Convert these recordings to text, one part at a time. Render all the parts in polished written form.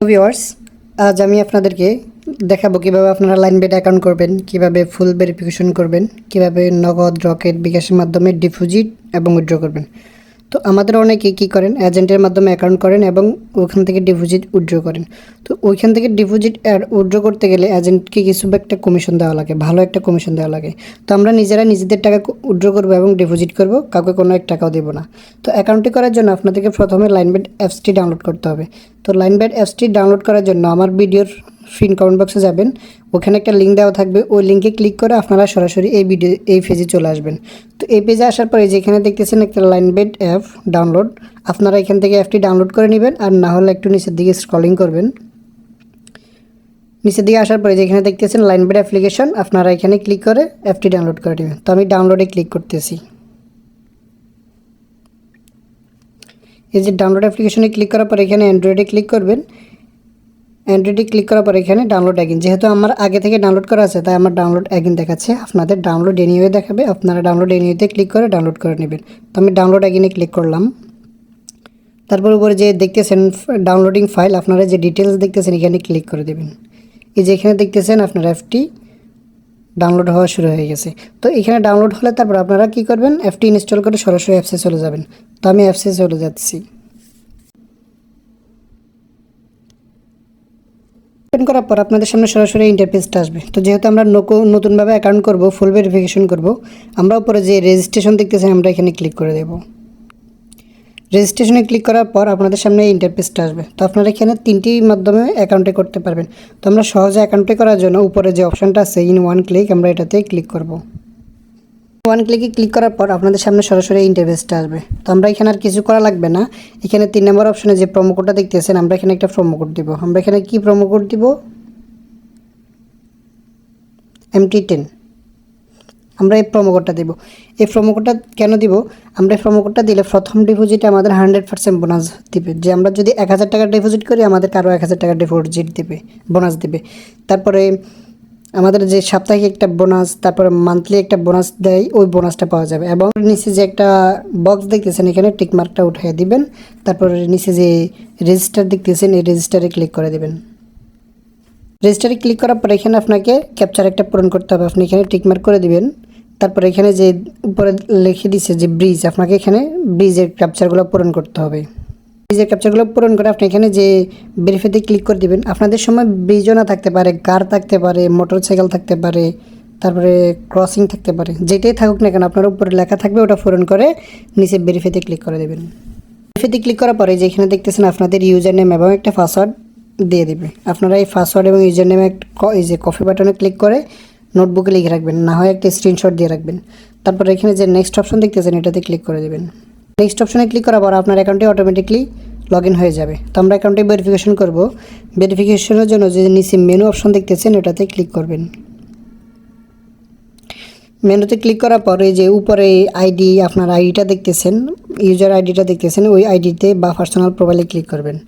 Viewers, আজ আমি আপনাদেরকে দেখাবো কিভাবে আপনারা লাইনবেট অ্যাকাউন্ট করবেন, কিভাবে ফুল ভেরিফিকেশন করবেন, কিভাবে নগদ, রকেট, বিকাশের মাধ্যমে ডিপোজিট এবং উইথড্র করবেন। তো আমাদের অনেকেই কী করেন, এজেন্টের মাধ্যমে অ্যাকাউন্ট করেন এবং ওইখান থেকে ডিপোজিট উইথড্র করেন। তো ওইখান থেকে ডিপোজিট উইথড্র করতে গেলে এজেন্টকে কিছু একটা কমিশন দেওয়া লাগে, ভালো একটা কমিশন দেওয়া লাগে। তো আমরা নিজেরা নিজেদের টাকা উইথড্র করবো এবং ডিপোজিট করব, কাউকে কোনো এক টাকাও দেবো না। তো অ্যাকাউন্টটি করার জন্য আপনাদেরকে প্রথমে লাইনবেট অ্যাপসটি ডাউনলোড করতে হবে। তো লাইনবেট অ্যাপসটি ডাউনলোড করার জন্য আমার ভিডিওর পিন কমেন্ট বক্সে যাবেন, ওখানে একটা লিঙ্ক দেওয়া থাকবে, ওই লিঙ্কে ক্লিক করে আপনারা সরাসরি এই পেজে চলে আসবেন। তো এই পেজে আসার পরে যেখানে দেখতেছেন একটা লাইনবেট অ্যাপ ডাউনলোড, আপনারা এখান থেকে অ্যাপটি ডাউনলোড করে নেবেন, আর না হলে একটু নিচের দিকে স্ক্রলিং করবেন। নিচের দিকে আসার পরে যেখানে দেখতেছেন লাইনবেট অ্যাপ্লিকেশন, আপনারা এখানে ক্লিক করে অ্যাপটি ডাউনলোড করে নেবেন। তো আমি ডাউনলোডে ক্লিক করতেছি। এই যে ডাউনলোড অ্যাপ্লিকেশনে ক্লিক করার পর এখানে অ্যান্ড্রয়েডে ক্লিক করবেন। অ্যান্ড্রয়েডে ক্লিক করার পর এখানে ডাউনলোড অ্যাগিন, যেহেতু আমার আগে থেকে ডাউনলোড করা আছে তাই আমার ডাউনলোড অ্যাগিন দেখাচ্ছে, আপনাদের ডাউনলোড এনিওয়ে দেখাবে, আপনারা ডাউনলোড এনিওয়েতে ক্লিক করে ডাউনলোড করে নেবেন। তো আমি ডাউনলোড অ্যাগিনে ক্লিক করলাম। তারপর উপরে যে দেখতেছেন ডাউনলোডিং ফাইল, আপনারা যে ডিটেলস দেখতেছেন এখানে ক্লিক করে দেবেন। এই যে এখানে দেখতেছেন আপনার অ্যাপটি ডাউনলোড হওয়া শুরু হয়ে গেছে। তো এখানে ডাউনলোড হলে তারপর আপনারা কী করবেন, অ্যাপটি ইনস্টল করে সরাসরি অ্যাপসে চলে যাবেন। তো আমি অ্যাপসে চলে যাচ্ছি। ওপেন করার পর আপনাদের সামনে সরাসরি ইন্টারফেসটা আসবে। তো যেহেতু আমরা নতুনভাবে অ্যাকাউন্ট করব, ফুল ভেরিফিকেশন করব, আমরা উপরে যে রেজিস্ট্রেশন দেখতেছেন আমরা এখানে ক্লিক করে দেব। রেজিস্ট্রেশনে ক্লিক করার পর আপনাদের সামনে ইন্টারফেসটা আসবে। তো আপনারা এখানে তিনটি মাধ্যমে অ্যাকাউন্টে করতে পারবেন। তো আমরা সহজে অ্যাকাউন্টে করার জন্য উপরে যে অপশানটা আছে ইন ওয়ান ক্লিক, আমরা এটাতে ক্লিক করব। ওয়ান ক্লিকে ক্লিক করার পর আপনাদের সামনে সরাসরি ইন্টারফেসটা আসবে। তো আমরা এখানে আর কিছু করা লাগবে না। এখানে 3 নম্বর অপশনে যে প্রোমো কোডটা দেখতেছেন, আমরা এখানে একটা প্রোমো কোড দিব। আমরা এখানে কি প্রোমো কোড দিব? MT10। আমরা এই প্রোমো কোডটা দেব। এই প্রোমো কোডটা কেন দিব? আমরা এই প্রোমো কোডটা দিলে প্রথম ডিপোজিটে আমাদের 100% বোনাস দিবে। যে আমরা যদি 1000 টাকা ডিপোজিট করি, আমাদের আরও 1000 টাকা ডিপোজিট দিবে, বোনাস দিবে। তারপরে আমাদের যে সাপ্তাহিক একটা বোনাস, তারপরে মান্থলি একটা বোনাস দেয়, ওই বোনাসটা পাওয়া যাবে। এবং নিচে যে একটা বক্স দেখতেছেন এখানে টিকমার্কটা উঠিয়ে দিবেন। তারপরে নিচে যে রেজিস্টার দেখতেছেন এই রেজিস্টারে ক্লিক করে দেবেন। রেজিস্টারে ক্লিক করার পর এখানে আপনাকে ক্যাপচার একটা পূরণ করতে হবে, আপনি এখানে টিকমার্ক করে দিবেন। তারপরে এখানে যে উপরে লিখে দিচ্ছে যে ব্রিজ, আপনাকে এখানে ব্রিজের ক্যাপচারগুলো পূরণ করতে হবে। ব্রিজের ক্যাপচারগুলো পূরণ করে আপনি এখানে যে ভেরিফাইতে ক্লিক করে দেবেন। আপনাদের সময় ব্রিজও না থাকতে পারে, কার থাকতে পারে, মোটরসাইকেল থাকতে পারে, তারপরে ক্রসিং থাকতে পারে, যেটাই থাকুক না কেন আপনার উপরে লেখা থাকবে, ওটা পূরণ করে নিচে ভেরিফাইতে ক্লিক করে দেবেন। ভেরিফাইতে ক্লিক করার পরে যেখানে দেখতেছেন আপনাদের ইউজার নেম এবং একটা পাসওয়ার্ড দিয়ে দেবে। আপনারা এই পাসওয়ার্ড এবং ইউজার নেমে এই যে কপি বাটনে ক্লিক করে নোটবুকে লিখে রাখবেন, না হয় একটা স্ক্রিনশট দিয়ে রাখবেন। তারপরে এখানে যে নেক্সট অপশন দেখতেছেন এটাতে ক্লিক করে দেবেন। নেক্সট অপশনে ক্লিক করার পর আপনার অ্যাকাউন্টে অটোমেটিকলি লগ ইন হয়ে যাবে। তো আমরা অ্যাকাউন্টে ভেরিফিকেশন করব। ভেরিফিকেশনের জন্য যে নিচে মেনু অপশন দেখতেছেন এটাতে ক্লিক করবেন। মেনুতে ক্লিক করার পর এই যে উপরে আইডি, আপনার আইডিটা দেখতেছেন, ইউজার আইডিটা দেখতেছেন, ওই আইডিতে বা পার্সোনাল প্রোফাইলে ক্লিক করবেন।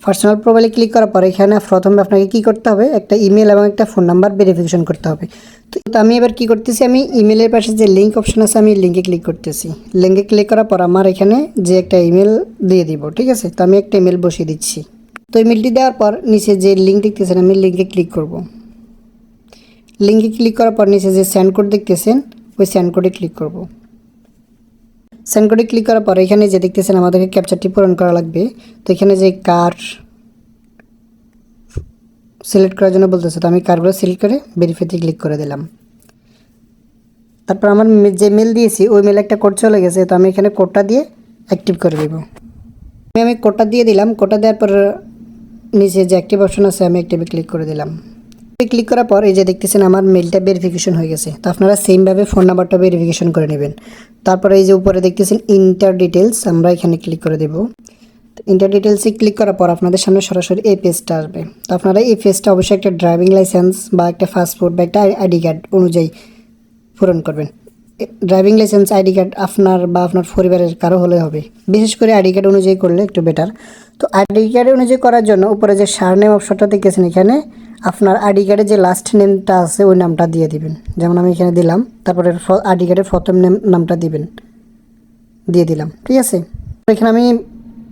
পার্সোনাল প্রোফাইলে ক্লিক করার পর এখানে প্রথমে আপনাকে কী করতে হবে, একটা ইমেল এবং একটা ফোন নাম্বার ভেরিফিকেশন করতে হবে। তো আমি এবার কী করতেছি, আমি ইমেলের পাশে যে লিঙ্ক অপশন আছে আমি লিঙ্কে ক্লিক করতেছি। লিঙ্কে ক্লিক করার পর আমার এখানে যে একটা ইমেল দিয়ে দিব, ঠিক আছে? তো আমি একটা ইমেল বসিয়ে দিচ্ছি। তো ইমেলটি দেওয়ার পর নিচে যে লিঙ্ক দেখতেছেন আমি লিঙ্কে ক্লিক করব। লিঙ্কে ক্লিক করার পর নিচে যে সেন্ড কোড দেখতেছেন ওই সেন্ড কোডে ক্লিক করব। সেন্ড কোডে ক্লিক করার পর এখানে যে দেখতেছেন আমাদেরকে ক্যাপচারটি পূরণ করা লাগবে। তো এখানে যে কার সিলেক্ট করার জন্য বলতেছে, তো আমি কারগুলো সিলেক্ট করে ভেরিফাইতে ক্লিক করে দিলাম। তারপর আমার যে মেল দিয়েছি ওই মেলে একটা কোড চলে গেছে, তো আমি এখানে কোডটা দিয়ে অ্যাক্টিভ করে দেব। আমি কোডটা দিয়ে দিলাম। কোডটা দেওয়ার পর নিচে যে অ্যাক্টিভ অপশন আছে আমি অ্যাক্টিভে ক্লিক করে দিলাম। ক্লিক করার পর এই যে দেখতেছেন আমার মেলটা ভেরিফিকেশন হয়ে গেছে। তো আপনারা সেমভাবে ফোন নাম্বারটা ভেরিফিকেশন করে নেবেন। তারপরে এই যে উপরে দেখতেছেন ইন্টার ডিটেলস, আমরা এখানে ক্লিক করে দেব। ইন্টার ডিটেলসে ক্লিক করার পর আপনাদের সামনে সরাসরি এই পেজটা আসবে। তো আপনারা এই পেজটা অবশ্যই একটা ড্রাইভিং লাইসেন্স বা একটা পাসপোর্ট বা একটা আইডি কার্ড অনুযায়ী পূরণ করবেন। ড্রাইভিং লাইসেন্স, আইডি কার্ড আপনার বা আপনার পরিবারের কারো হলে হবে, বিশেষ করে আইডি কার্ড অনুযায়ী করলে একটু বেটার। তো আইডি কার্ড অনুযায়ী করার জন্য উপরে যে সারনেম অপশনটা দেখতেছেন এখানে আপনার আইডি কার্ডে যে লাস্ট নেমটা আছে ওই নামটা দিয়ে দিবেন। যেমন আমি এখানে দিলাম, তারপরে আইডি কার্ডের প্রথম নামটা দিয়ে দিলাম, ঠিক আছে? এখানে আমি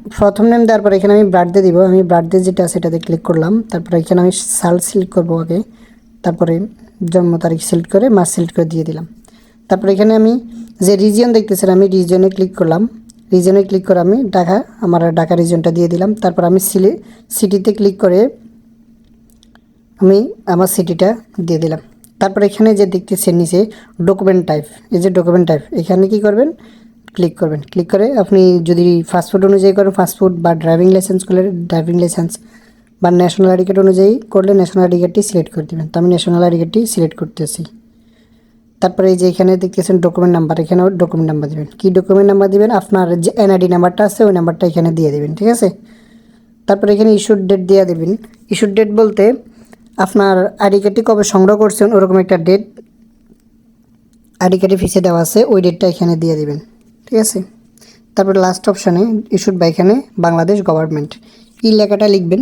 প্রথম নেম দেওয়ার পর এখানে আমি বার্থডে দিব, আমি বার্থডে যেটা আছে সেটাতে ক্লিক করলাম। তারপরে এখানে আমি সাল সিলেক্ট করবো আগে, তারপরে জন্ম তারিখ সিলেক্ট করে মাস সিলেক্ট করে দিয়ে দিলাম। তারপরে এখানে আমি যে রিজিয়ন দেখতেছেন আমি রিজিয়নে ক্লিক করলাম, রিজিয়নে ক্লিক করে আমি আমার ঢাকা রিজিয়নটা দিয়ে দিলাম। তারপর আমি সিটিতে ক্লিক করে আমি আমার সিটিটা দিয়ে দিলাম। তারপর এখানে যে দেখতেছেন নিচে ডকুমেন্ট টাইপ, এই যে ডকুমেন্ট টাইপ এখানে কি করবেন ক্লিক করবেন। ক্লিক করে আপনি যদি পাসপোর্ট অনুযায়ী করেন পাসপোর্ট, বা ড্রাইভিং লাইসেন্স করলে ড্রাইভিং লাইসেন্স, বা ন্যাশনাল আইডি কার্ড অনুযায়ী করলে ন্যাশনাল আইডি কার্ডটি সিলেক্ট করে দেবেন। তো আমি ন্যাশনাল আইডি কার্ডটি সিলেক্ট করতেছি। তারপরে এই যে এখানে দেখতেছেন ডকুমেন্ট নাম্বার, এখানেও ডকুমেন্ট নাম্বার দেবেন। কি ডকুমেন্ট নাম্বার দিবেন, আপনার যে এনআইডি নাম্বারটা আছে ওই নাম্বারটা এখানে দিয়ে দেবেন, ঠিক আছে। তারপরে এখানে ইস্যুড ডেট দিয়ে দেবেন। ইস্যুড ডেট বলতে আপনার আইডি কার্ডটি কবে সংগ্রহ করছেন ওরকম একটা ডেট আইডি কার্ডে ফিসে দেওয়া আছে, ওই ডেটটা এখানে দিয়ে দেবেন, ঠিক আছে। তারপরে লাস্ট অপশানে ইস্যুড বাই এখানে বাংলাদেশ গভর্নমেন্ট এই লেখাটা লিখবেন।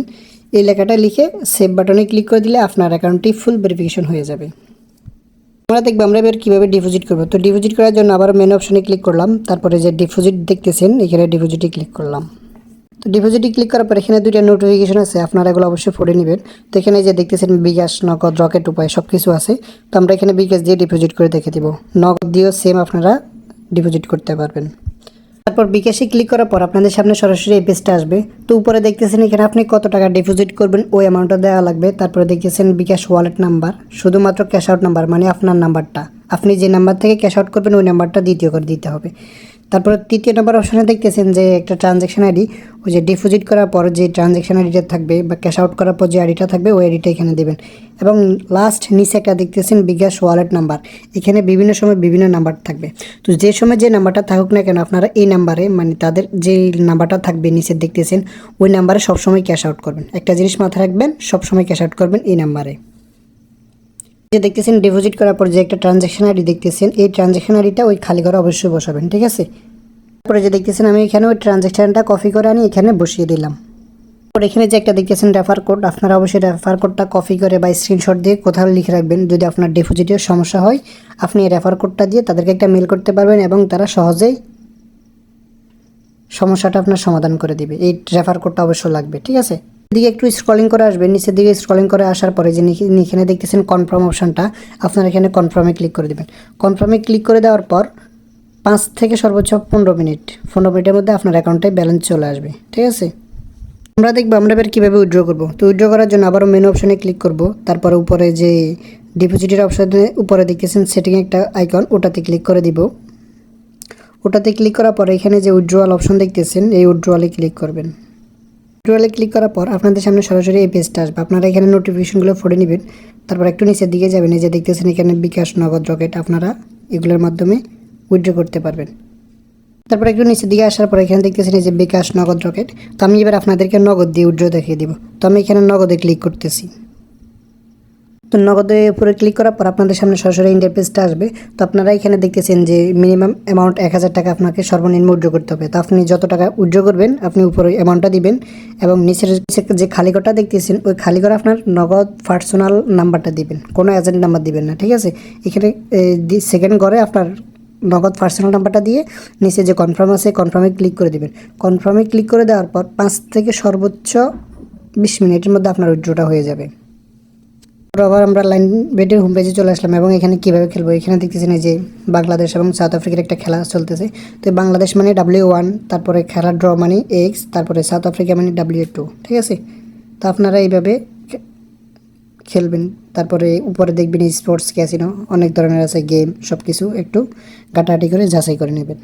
এই লেখাটা লিখে সেভ বাটনে ক্লিক করে দিলে আপনার অ্যাকাউন্টটি ফুল ভেরিফিকেশন হয়ে যাবে। আমরা দেখবো আমরা এবার কীভাবে ডিপোজিট করবো। তো ডিপোজিট করার জন্য আবার মেন অপশানে ক্লিক করলাম, তারপরে যে ডিপোজিট দেখতেছেন এখানে ডিপোজিটে ক্লিক করলাম। তো ডিপোজিটে ক্লিক করার পর এখানে দুইটা নোটিফিকেশন আছে, আপনারা এগুলো অবশ্যই পড়ে নেবেন। তো এখানে যে দেখতেছেন বিকাশ, নগদ, রকেট, উপায় সব কিছু আছে। তো আমরা এখানে বিকাশ দিয়ে ডিপোজিট করে দেখে দিব, নগদ দিয়েও সেম আপনারা ডিপোজিট করতে পারবেন। তারপর বিকাশে ক্লিক করার পর আপনাদের সামনে সরাসরি এই পেজটা আসবে। তো উপরে দেখতেছেন এখানে আপনি কত টাকা ডিপোজিট করবেন ওই অ্যামাউন্টটা দেওয়া লাগবে। তারপরে দেখতেছেন বিকাশ ওয়ালেট নাম্বার, শুধুমাত্র ক্যাশ আউট নাম্বার মানে আপনার নাম্বারটা, আপনি যে নাম্বার থেকে ক্যাশ আউট করবেন ওই নাম্বারটা দ্বিতীয় করে দিতে হবে। তারপর তৃতীয় নম্বর অপশানে দেখতেছেন যে একটা ট্রানজ্যাকশন আইডি, ওই যে ডিপোজিট করার পর যে ট্রানজ্যাকশন আইডিটা থাকবে বা ক্যাশ আউট করার পর যে আইডিটা থাকবে ওই আইডিটা এখানে দেবেন। এবং লাস্ট নিচে একটা দেখতেছেন বিকাশ ওয়ালেট নাম্বার, এখানে বিভিন্ন সময় বিভিন্ন নাম্বার থাকবে। তো যে সময় যে নাম্বারটা থাকুক না কেন আপনারা এই নাম্বারে মানে তাদের যে নাম্বারটা থাকবে নিচে দেখতেছেন ওই নাম্বারে সবসময় ক্যাশ আউট করবেন। একটা জিনিস মাথায় রাখবেন, সবসময় ক্যাশ আউট করবেন এই নাম্বারে। যে দেখতেছেন ডিপোজিট করার পর যে একটা ট্রানজ্যাকশন আইডি দেখতেছেন এই ট্রানজ্যাকশন আইডিটা ওই খালি ঘরে অবশ্যই বসাবেন, ঠিক আছে। তারপরে যে দেখতেছেন আমি এখানে ওই ট্রানজ্যাকশনটা কপি করে আনি এখানে বসিয়ে দিলাম। তারপর এখানে যে একটা দেখতেছেন রেফার কোড, আপনারা অবশ্যই রেফার কোডটা কপি করে বা স্ক্রিনশট দিয়ে কোথাও লিখে রাখবেন। যদি আপনার ডিপোজিটের সমস্যা হয় আপনি এই রেফার কোডটা দিয়ে তাদেরকে একটা মেল করতে পারবেন এবং তারা সহজেই সমস্যাটা আপনার সমাধান করে দিবে। এই রেফার কোডটা অবশ্যই লাগবে, ঠিক আছে। এদিকে একটু স্ক্রলিং করে আসবেন, নিচের দিকে স্ক্রলিং করে আসার পরে যে এখানে দেখতেছেন কনফার্ম অপশনটা, আপনারা এখানে কনফার্মে ক্লিক করে দেবেন। কনফার্মে ক্লিক করে দেওয়ার পর 5 থেকে সর্বোচ্চ 15 মিনিটের মধ্যে আপনার অ্যাকাউন্টে ব্যালেন্স চলে আসবে, ঠিক আছে। আমরা দেখবো আমরা এবার কীভাবে উইথড্র করবো। তো উইথড্র করার জন্য আবারও মেনু অপশানে ক্লিক করব। তারপরে উপরে যে ডিপোজিটের অপশানে উপরে দেখতেছেন সেটিংয়ে একটা আইকন, ওটাতে ক্লিক করে দিব। ওটাতে ক্লিক করার পরে এখানে যে উইথড্রয়াল অপশন দেখতেছেন এই উইথড্রয়ালে ক্লিক করবেন। উইথড্রয়ালে ক্লিক করার পর আপনাদের সামনে সরাসরি এই পেজটা আসবে, আপনারা এখানে নোটিফিকেশনগুলো পড়ে নেবেন। তারপর একটু নিচের দিকে যাবেন, এই যে দেখতেছেন এখানে বিকাশ, নগদ, রকেট, আপনারা এগুলোর মাধ্যমে উইথড্র করতে পারবেন। তারপর একটু নিচের দিকে আসার পর এখানে দেখতেছেন এই যে বিকাশ, নগদ, রকেট। তো আমি এবার আপনাদেরকে নগদ দিয়ে উইথড্র দেখিয়ে দিব। তো আমি এখানে নগদে ক্লিক করতেছি। তো নগদের উপরে ক্লিক করার পর আপনাদের সামনে সরাসরি ইন্টারফেসটা আসবে। তো আপনারা এখানে দেখতেছেন যে মিনিমাম অ্যামাউন্ট 1000 টাকা আপনাকে সর্বনিম্ন উইথড্র করতে হবে। তো আপনি যত টাকা উইথড্র করবেন আপনি উপরে অ্যামাউন্টটা দিবেন এবং নিচের যে খালি ঘরটা দেখতেছেন ওই খালি ঘরে আপনার নগদ পার্সোনাল নাম্বারটা দিবেন, কোনো এজেন্ট নাম্বার দিবেন না, ঠিক আছে। এখানে সেকেন্ড ঘরে আপনার নগদ পার্সোনাল নাম্বারটা দিয়ে নিচে যে কনফার্ম আছে কনফার্মে ক্লিক করে দেবেন। কনফার্মে ক্লিক করে দেওয়ার পর 5 থেকে সর্বোচ্চ 20 মিনিটের মধ্যে আপনার উইথড্রটা হয়ে যাবে। আবার আমরা লাইন বেটের হোম পেজে চলে আসলাম এবং এখানে কীভাবে খেলবো এখানে দেখতেছেন এই যে বাংলাদেশ এবং সাউথ আফ্রিকার একটা খেলা চলতেছে। তো বাংলাদেশ মানে W1, তারপরে খেলার ড্র মানে X, তারপরে সাউথ আফ্রিকা মানে W2, ঠিক আছে। তো আপনারা এইভাবে খেলবেন। তারপরে উপরে দেখবেন স্পোর্টস ক্যাসিনো, অনেক ধরনের আছে গেম, সব কিছু একটু ঘাটাঘাটি করে যাচাই করে নেবেন।